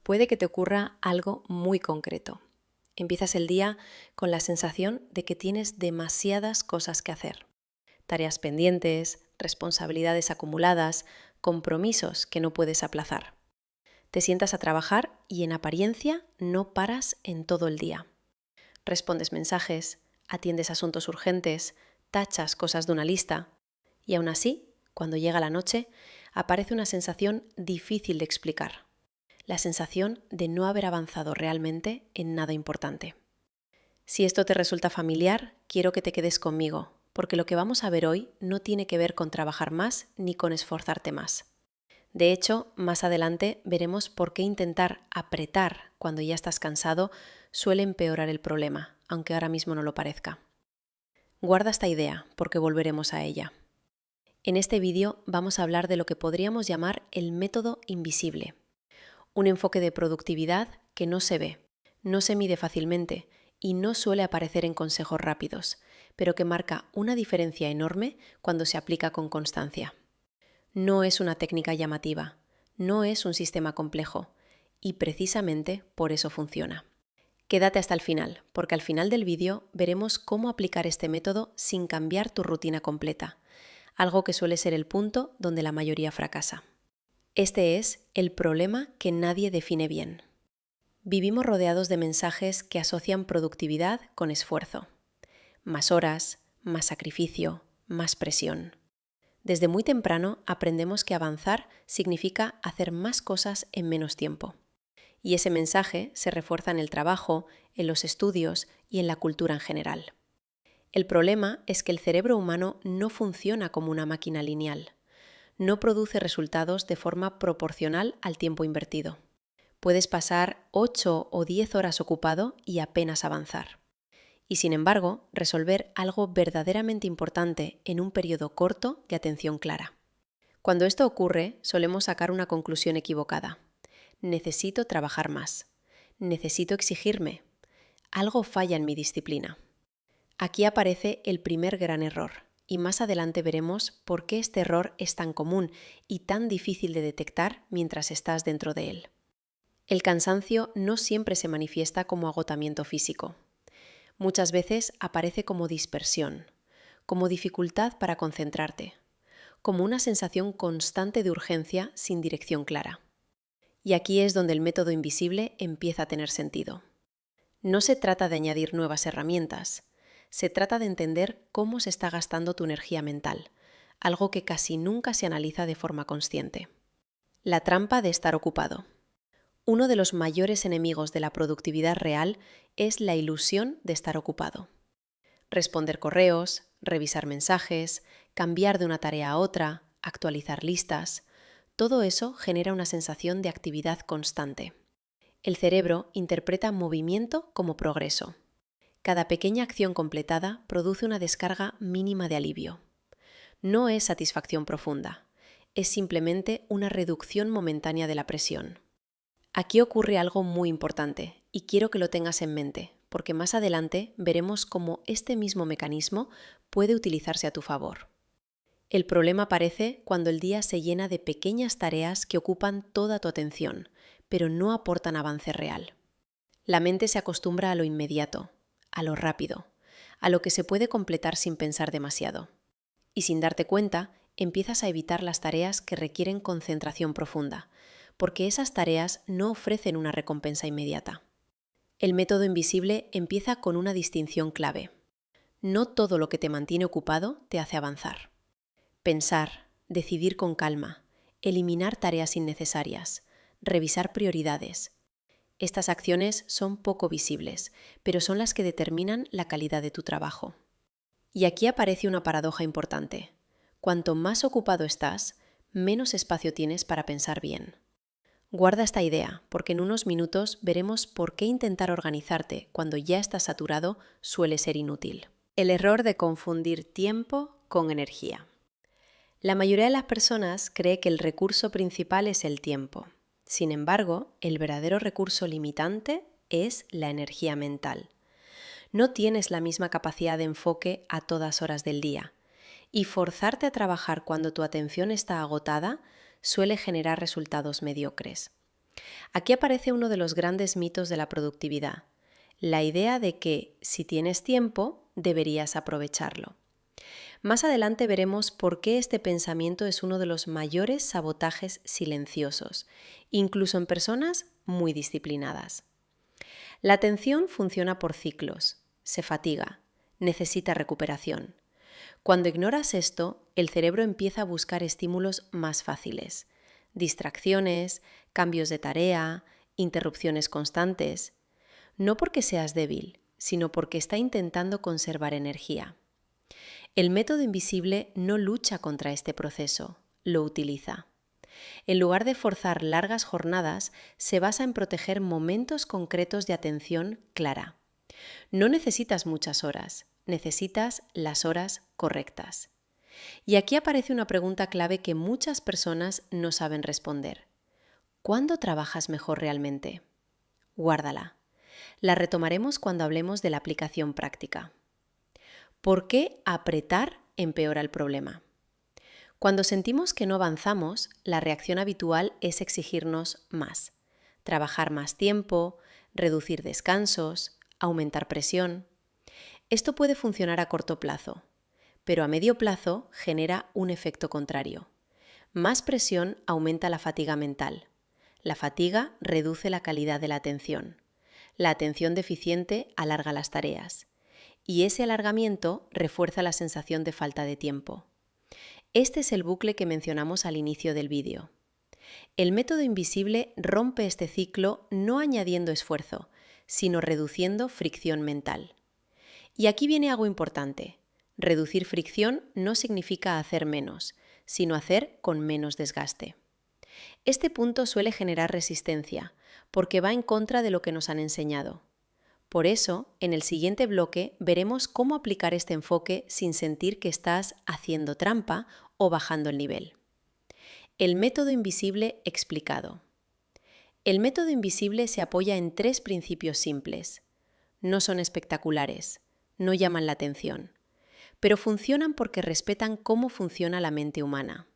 puede que te ocurra algo muy concreto. Empiezas el día con la sensación de que tienes demasiadas cosas que hacer. Tareas pendientes, responsabilidades acumuladas, compromisos que no puedes aplazar. Te sientas a trabajar y en apariencia no paras en todo el día. Respondes mensajes, atiendes asuntos urgentes, tachas cosas de una lista y aún así, cuando llega la noche, aparece una sensación difícil de explicar. La sensación de no haber avanzado realmente en nada importante. Si esto te resulta familiar, quiero que te quedes conmigo, porque lo que vamos a ver hoy no tiene que ver con trabajar más ni con esforzarte más. De hecho, más adelante veremos por qué intentar apretar cuando ya estás cansado suele empeorar el problema, aunque ahora mismo no lo parezca. Guarda esta idea, porque volveremos a ella. En este vídeo vamos a hablar de lo que podríamos llamar el método invisible. Un enfoque de productividad que no se ve, no se mide fácilmente y no suele aparecer en consejos rápidos, pero que marca una diferencia enorme cuando se aplica con constancia. No es una técnica llamativa, no es un sistema complejo y precisamente por eso funciona. Quédate hasta el final, porque al final del vídeo veremos cómo aplicar este método sin cambiar tu rutina completa, algo que suele ser el punto donde la mayoría fracasa. Este es el problema que nadie define bien. Vivimos rodeados de mensajes que asocian productividad con esfuerzo. Más horas, más sacrificio, más presión. Desde muy temprano aprendemos que avanzar significa hacer más cosas en menos tiempo. Y ese mensaje se refuerza en el trabajo, en los estudios y en la cultura en general. El problema es que el cerebro humano no funciona como una máquina lineal. No produce resultados de forma proporcional al tiempo invertido. Puedes pasar 8 o 10 horas ocupado y apenas avanzar. Y sin embargo, resolver algo verdaderamente importante en un periodo corto de atención clara. Cuando esto ocurre, solemos sacar una conclusión equivocada. Necesito trabajar más. Necesito exigirme. Algo falla en mi disciplina. Aquí aparece el primer gran error. Y más adelante veremos por qué este error es tan común y tan difícil de detectar mientras estás dentro de él. El cansancio no siempre se manifiesta como agotamiento físico. Muchas veces aparece como dispersión, como dificultad para concentrarte, como una sensación constante de urgencia sin dirección clara. Y aquí es donde el método invisible empieza a tener sentido. No se trata de añadir nuevas herramientas. Se trata de entender cómo se está gastando tu energía mental, algo que casi nunca se analiza de forma consciente. La trampa de estar ocupado. Uno de los mayores enemigos de la productividad real es la ilusión de estar ocupado. Responder correos, revisar mensajes, cambiar de una tarea a otra, actualizar listas, todo eso genera una sensación de actividad constante. El cerebro interpreta movimiento como progreso. Cada pequeña acción completada produce una descarga mínima de alivio. No es satisfacción profunda, es simplemente una reducción momentánea de la presión. Aquí ocurre algo muy importante y quiero que lo tengas en mente, porque más adelante veremos cómo este mismo mecanismo puede utilizarse a tu favor. El problema aparece cuando el día se llena de pequeñas tareas que ocupan toda tu atención, pero no aportan avance real. La mente se acostumbra a lo inmediato, a lo rápido, a lo que se puede completar sin pensar demasiado. Y sin darte cuenta, empiezas a evitar las tareas que requieren concentración profunda, porque esas tareas no ofrecen una recompensa inmediata. El método invisible empieza con una distinción clave. No todo lo que te mantiene ocupado te hace avanzar. Pensar, decidir con calma, eliminar tareas innecesarias, revisar prioridades. Estas acciones son poco visibles, pero son las que determinan la calidad de tu trabajo. Y aquí aparece una paradoja importante. Cuanto más ocupado estás, menos espacio tienes para pensar bien. Guarda esta idea, porque en unos minutos veremos por qué intentar organizarte cuando ya estás saturado suele ser inútil. El error de confundir tiempo con energía. La mayoría de las personas cree que el recurso principal es el tiempo. Sin embargo, el verdadero recurso limitante es la energía mental. No tienes la misma capacidad de enfoque a todas horas del día, y forzarte a trabajar cuando tu atención está agotada suele generar resultados mediocres. Aquí aparece uno de los grandes mitos de la productividad, la idea de que si tienes tiempo, deberías aprovecharlo. Más adelante veremos por qué este pensamiento es uno de los mayores sabotajes silenciosos, incluso en personas muy disciplinadas. La atención funciona por ciclos, se fatiga, necesita recuperación. Cuando ignoras esto, el cerebro empieza a buscar estímulos más fáciles, distracciones, cambios de tarea, interrupciones constantes. No porque seas débil, sino porque está intentando conservar energía. El método invisible no lucha contra este proceso, lo utiliza. En lugar de forzar largas jornadas, se basa en proteger momentos concretos de atención clara. No necesitas muchas horas, necesitas las horas correctas. Y aquí aparece una pregunta clave que muchas personas no saben responder. ¿Cuándo trabajas mejor realmente? Guárdala. La retomaremos cuando hablemos de la aplicación práctica. ¿Por qué apretar empeora el problema? Cuando sentimos que no avanzamos, la reacción habitual es exigirnos más, trabajar más tiempo, reducir descansos, aumentar presión. Esto puede funcionar a corto plazo, pero a medio plazo genera un efecto contrario. Más presión aumenta la fatiga mental. La fatiga reduce la calidad de la atención. La atención deficiente alarga las tareas. Y ese alargamiento refuerza la sensación de falta de tiempo. Este es el bucle que mencionamos al inicio del vídeo. El método invisible rompe este ciclo no añadiendo esfuerzo, sino reduciendo fricción mental. Y aquí viene algo importante. Reducir fricción no significa hacer menos, sino hacer con menos desgaste. Este punto suele generar resistencia, porque va en contra de lo que nos han enseñado. Por eso, en el siguiente bloque veremos cómo aplicar este enfoque sin sentir que estás haciendo trampa o bajando el nivel. El método invisible explicado. El método invisible se apoya en 3 principios simples. No son espectaculares, no llaman la atención, pero funcionan porque respetan cómo funciona la mente humana.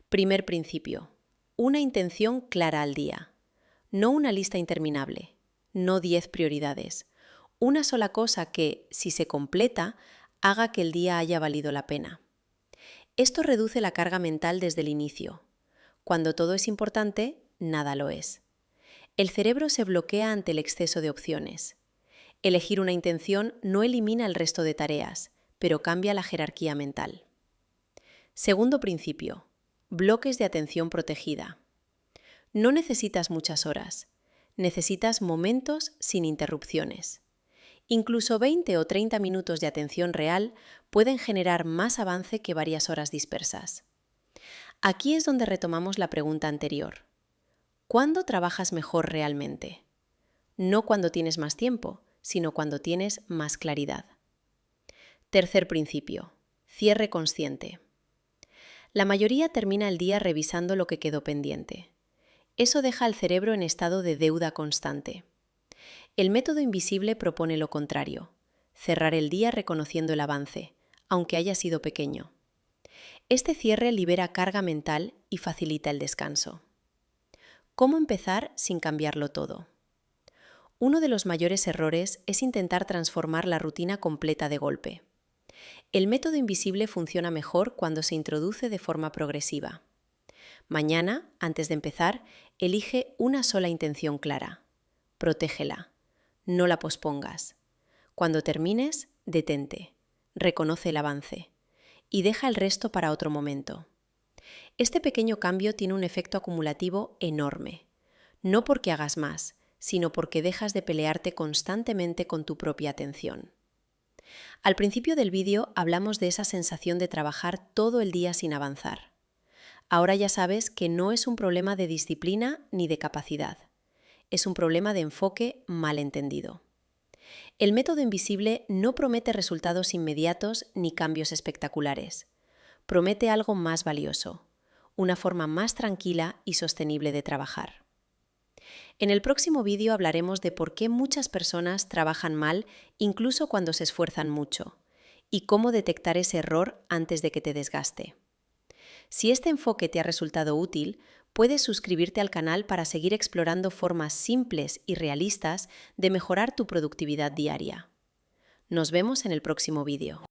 Primer principio. Una intención clara al día. No una lista interminable. No 10 prioridades. Una sola cosa que, si se completa, haga que el día haya valido la pena. Esto reduce la carga mental desde el inicio. Cuando todo es importante, nada lo es. El cerebro se bloquea ante el exceso de opciones. Elegir una intención no elimina el resto de tareas, pero cambia la jerarquía mental. Segundo principio. Bloques de atención protegida. No necesitas muchas horas. Necesitas momentos sin interrupciones. Incluso 20 o 30 minutos de atención real pueden generar más avance que varias horas dispersas. Aquí es donde retomamos la pregunta anterior. ¿Cuándo trabajas mejor realmente? No cuando tienes más tiempo, sino cuando tienes más claridad. Tercer principio. Cierre consciente. La mayoría termina el día revisando lo que quedó pendiente. Eso deja al cerebro en estado de deuda constante. El método invisible propone lo contrario, cerrar el día reconociendo el avance, aunque haya sido pequeño. Este cierre libera carga mental y facilita el descanso. ¿Cómo empezar sin cambiarlo todo? Uno de los mayores errores es intentar transformar la rutina completa de golpe. El método invisible funciona mejor cuando se introduce de forma progresiva. Mañana, antes de empezar, elige una sola intención clara. Protégela. No la pospongas. Cuando termines, detente. Reconoce el avance. Y deja el resto para otro momento. Este pequeño cambio tiene un efecto acumulativo enorme. No porque hagas más, sino porque dejas de pelearte constantemente con tu propia atención. Al principio del vídeo hablamos de esa sensación de trabajar todo el día sin avanzar. Ahora ya sabes que no es un problema de disciplina ni de capacidad. Es un problema de enfoque mal entendido. El método invisible no promete resultados inmediatos ni cambios espectaculares. Promete algo más valioso, una forma más tranquila y sostenible de trabajar. En el próximo vídeo hablaremos de por qué muchas personas trabajan mal incluso cuando se esfuerzan mucho y cómo detectar ese error antes de que te desgaste. Si este enfoque te ha resultado útil, Puedes suscribirte al canal para seguir explorando formas simples y realistas de mejorar tu productividad diaria. Nos vemos en el próximo vídeo.